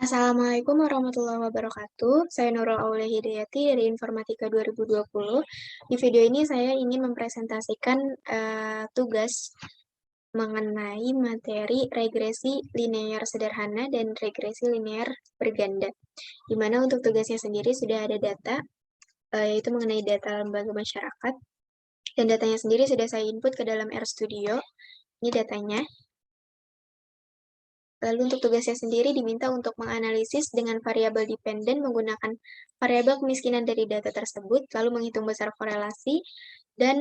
Assalamualaikum warahmatullahi wabarakatuh. Saya Nurul Aulia Hidayati dari Informatika 2020. Di video ini saya ingin mempresentasikan tugas mengenai materi regresi linear sederhana dan regresi linear berganda. Di mana untuk tugasnya sendiri sudah ada data, yaitu mengenai data lembaga masyarakat. Dan datanya sendiri sudah saya input ke dalam RStudio. Ini datanya. Lalu untuk tugasnya sendiri diminta untuk menganalisis dengan variabel dependen menggunakan variabel kemiskinan dari data tersebut, lalu menghitung besar korelasi, dan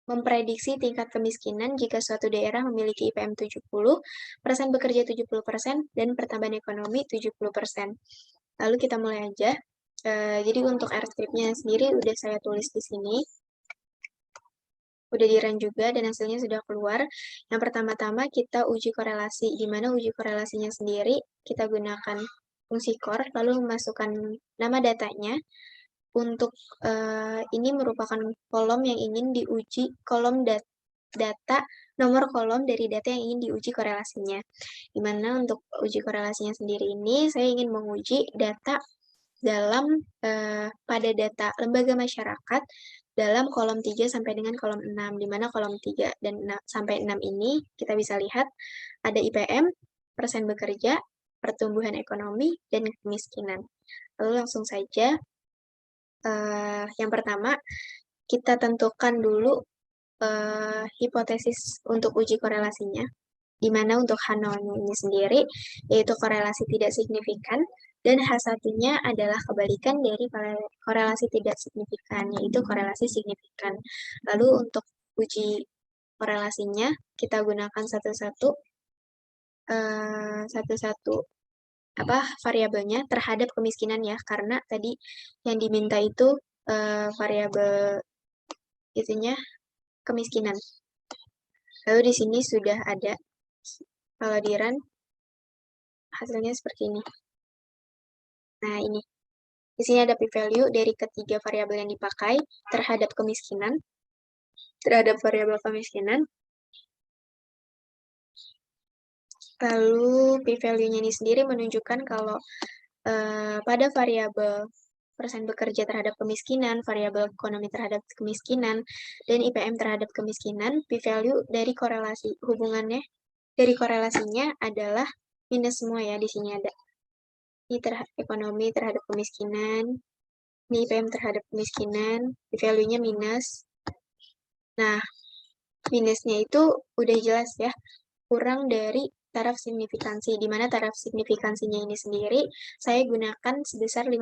memprediksi tingkat kemiskinan jika suatu daerah memiliki IPM 70, persen bekerja 70%, dan pertambahan ekonomi 70%. Lalu kita mulai aja. Jadi untuk R script-nya sendiri udah saya tulis di sini. Udah di-run juga dan hasilnya sudah keluar. Yang pertama-tama kita uji korelasi, di mana uji korelasinya sendiri kita gunakan fungsi core, lalu memasukkan nama datanya. Untuk ini merupakan kolom yang ingin diuji, kolom data, nomor kolom dari data yang ingin diuji korelasinya. Dimana untuk uji korelasinya sendiri ini, saya ingin menguji data dalam pada data lembaga masyarakat dalam kolom 3 sampai dengan kolom 6, di mana kolom 3 dan 6, sampai 6 ini kita bisa lihat ada IPM, persen bekerja, pertumbuhan ekonomi, dan kemiskinan. Lalu langsung saja, yang pertama kita tentukan dulu hipotesis untuk uji korelasinya, di mana untuk H0 ini sendiri, yaitu korelasi tidak signifikan, dan H1-nya adalah kebalikan dari korelasi tidak signifikan, yaitu korelasi signifikan. Lalu untuk uji korelasinya, kita gunakan satu-satu variabelnya terhadap kemiskinan ya, karena tadi yang diminta itu variabel itunya kemiskinan. Lalu di sini sudah ada, kalau di run, hasilnya seperti ini. Nah, ini. Di sini ada p-value dari ketiga variabel yang dipakai terhadap kemiskinan, terhadap variabel kemiskinan. Lalu p-value-nya ini sendiri menunjukkan kalau pada variabel persen bekerja terhadap kemiskinan, variabel ekonomi terhadap kemiskinan, dan IPM terhadap kemiskinan, p-value dari korelasi hubungannya, dari korelasinya adalah minus semua ya, di sini ada. Ini ekonomi terhadap kemiskinan, ini IPM terhadap kemiskinan, p-value-nya minus. Nah, minusnya itu udah jelas ya, kurang dari taraf signifikansi, di mana taraf signifikansinya ini sendiri saya gunakan sebesar 5%.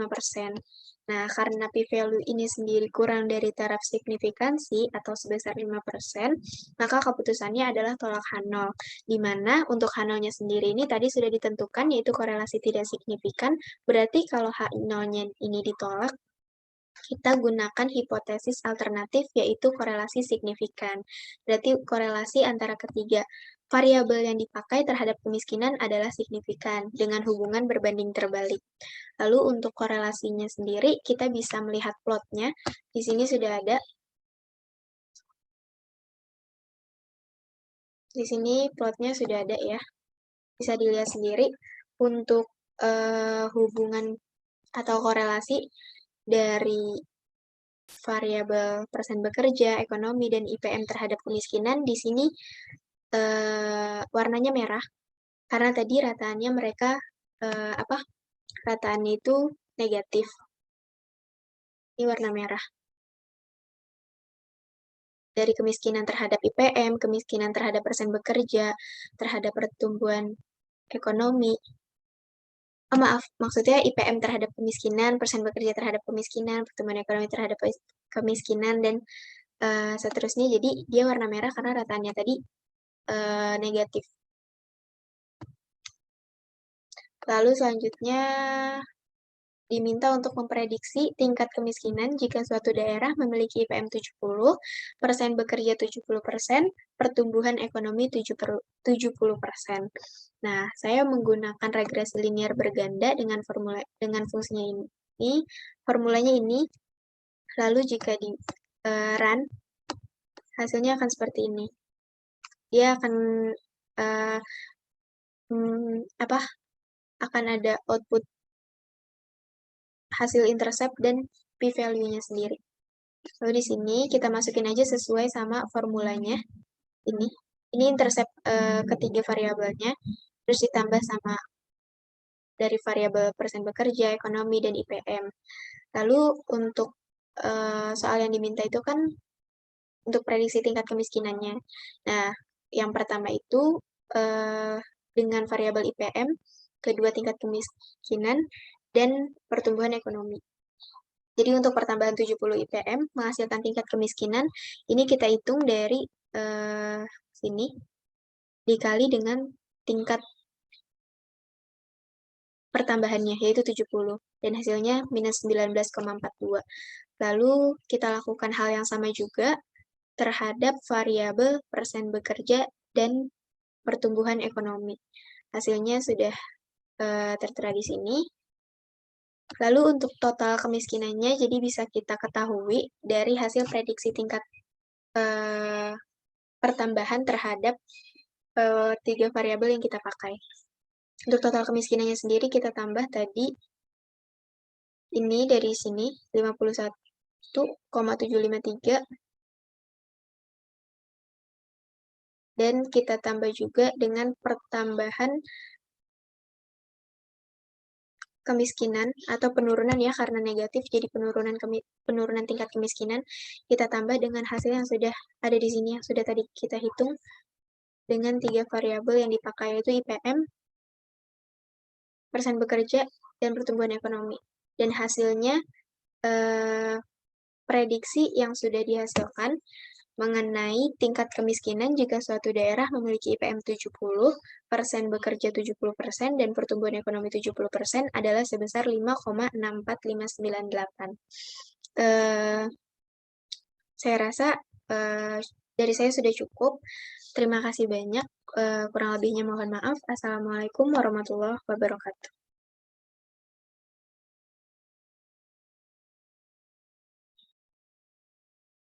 Nah, karena p-value ini sendiri kurang dari taraf signifikansi atau sebesar 5%, maka keputusannya adalah tolak H0, di mana untuk H0-nya sendiri ini tadi sudah ditentukan, yaitu korelasi tidak signifikan, berarti kalau H0-nya ini ditolak, kita gunakan hipotesis alternatif, yaitu korelasi signifikan. Berarti korelasi antara ketiga variabel yang dipakai terhadap kemiskinan adalah signifikan, dengan hubungan berbanding terbalik. Lalu untuk korelasinya sendiri, kita bisa melihat plotnya. Di sini sudah ada. Di sini plotnya sudah ada ya. Bisa dilihat sendiri untuk hubungan atau korelasi dari variabel persen bekerja, ekonomi, dan IPM terhadap kemiskinan di sini warnanya merah, karena tadi rataannya mereka rataannya itu negatif. Ini warna merah. Dari kemiskinan terhadap IPM, kemiskinan terhadap persen bekerja, terhadap pertumbuhan ekonomi. Maaf, maksudnya IPM terhadap kemiskinan, persen bekerja terhadap kemiskinan, pertumbuhan ekonomi terhadap kemiskinan, dan seterusnya. Jadi dia warna merah karena rataannya tadi negatif. Lalu selanjutnya diminta untuk memprediksi tingkat kemiskinan jika suatu daerah memiliki IPM 70, persen bekerja 70%, pertumbuhan ekonomi 70%. Nah, saya menggunakan regresi linear berganda dengan fungsinya ini, formulanya ini. Lalu jika di run, hasilnya akan seperti ini. Dia akan akan ada output hasil intercept dan p-value-nya sendiri. Lalu di sini kita masukin aja sesuai sama formulanya. Ini intercept ketiga variabelnya, terus ditambah sama dari variabel persen bekerja, ekonomi, dan IPM. Lalu untuk soal yang diminta itu kan untuk prediksi tingkat kemiskinannya. Nah, yang pertama itu dengan variabel IPM, kedua tingkat kemiskinan, dan pertumbuhan ekonomi. Jadi untuk pertambahan 70 IPM menghasilkan tingkat kemiskinan, ini kita hitung dari sini, dikali dengan tingkat pertambahannya, yaitu 70, dan hasilnya minus 19,42. Lalu kita lakukan hal yang sama juga terhadap variabel persen bekerja dan pertumbuhan ekonomi. Hasilnya sudah tertera di sini. Lalu untuk total kemiskinannya, jadi bisa kita ketahui dari hasil prediksi tingkat pertambahan terhadap tiga variabel yang kita pakai. Untuk total kemiskinannya sendiri kita tambah tadi, ini dari sini, 51,753, dan kita tambah juga dengan pertambahan kemiskinan atau penurunan ya, karena negatif jadi penurunan tingkat kemiskinan, kita tambah dengan hasil yang sudah ada di sini, yang sudah tadi kita hitung dengan tiga variabel yang dipakai, yaitu IPM, persen bekerja, dan pertumbuhan ekonomi. Dan hasilnya prediksi yang sudah dihasilkan mengenai tingkat kemiskinan jika suatu daerah memiliki IPM 70, persen bekerja 70%, dan pertumbuhan ekonomi 70% adalah sebesar 5,64598. Saya rasa dari saya sudah cukup. Terima kasih banyak. Kurang lebihnya mohon maaf. Assalamualaikum warahmatullahi wabarakatuh.